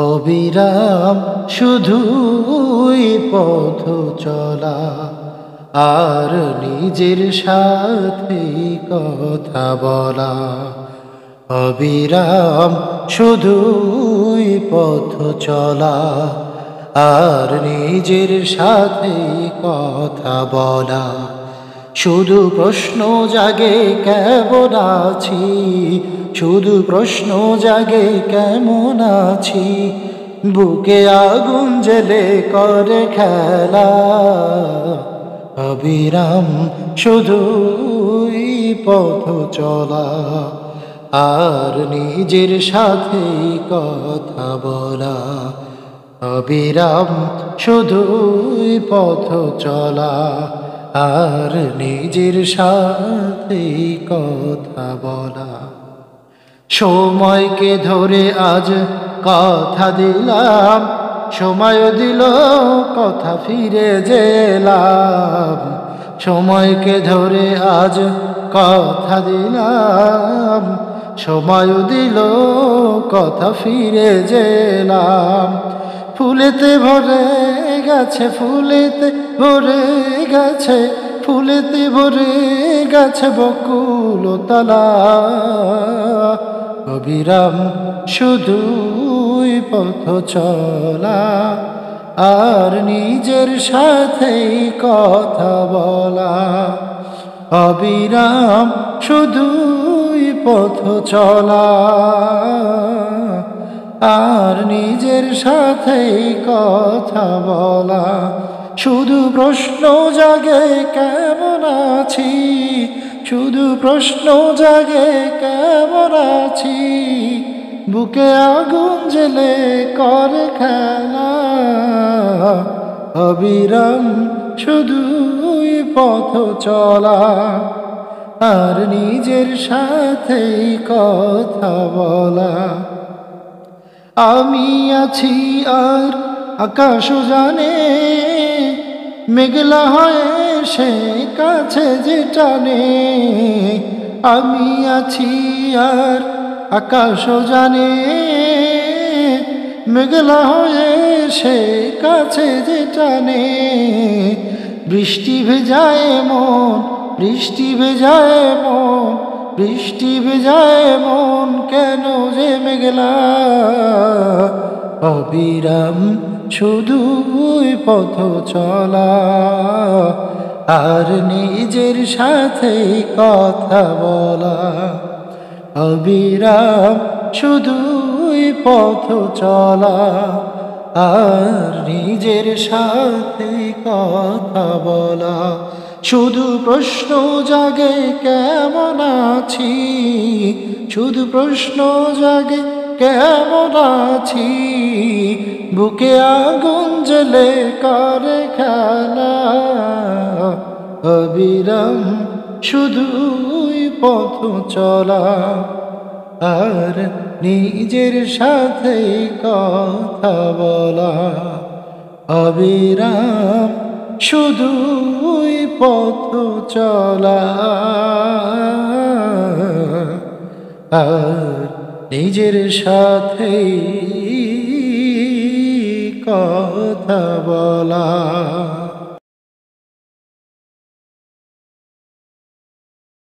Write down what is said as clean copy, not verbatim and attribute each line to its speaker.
Speaker 1: অবিরাম শুধুই পথ চলা, আর নিজের সাথে কথা বলা। অবিরাম শুধুই পথ চলা, আর নিজের সাথে কথা বলা। শুধু প্রশ্ন জাগে কেমন আছি, শুধু প্রশ্ন জাগে কেমন আছি। বুকে আগুন জেলে করে খেলা, অবিরাম শুধুই পথ চলা, আর নিজের সাথে কথা বলা। অবিরাম শুধুই পথ চলা, আর নিজের সাথে কথা বলা। সময়কে ধরে আজ কথা দিলাম, সময় দিল কথা ফিরে যেলাম। সময়কে ধরে আজ কথা দিলাম, সময় দিল কথা ফিরে যেলাম। ফুলেতে ভরে গেছে, ফুলেতে ভরে গেছে, ফুলেতে ভরে গেছে বকুলতলা। অবিরাম শুধুই পথ চলা, আর নিজের সাথেই কথা বলা। অবিরাম শুধুই পথ চলা, আর নিজের সাথেই কথা বলা। শুধু প্রশ্ন জাগে কেমন আছি, শুধু প্রশ্ন জাগে কেমন আছি। বুকে আগুন জেলে করে খেলা, অবিরাম শুধুই পথ চলা, আর নিজের সাথেই কথা বলা। আমি আছি আর আকাশ জানে, মেঘলা হয়ে সে কাছে যে টানে। আমি আছি আর আকাশ জানে, মেঘলা হয়ে সে কাছে যে টানে। বৃষ্টি ভেজায় মন, বৃষ্টি ভেজায় মন, বৃষ্টি ভেজায় মন, কেন যে মেঘলা। অবিরাম শুধুই পথ চলা, আর নিজের সাথেই কথা বলা। অবিরাম শুধুই পথ চলা, আর নিজের সাথেই কথা বলা। শুধু প্রশ্ন জাগে কেমন আছি, শুধু প্রশ্ন জাগে কেমন আছি। বুকে আগুন জ্বলে করে খেলা, অবিরাম শুধুই পথ চলা, আর নিজের সাথেই কথা বলা। অবিরাম শুধুই পথ চলা, আর নিজের সাথেই কথা বলা।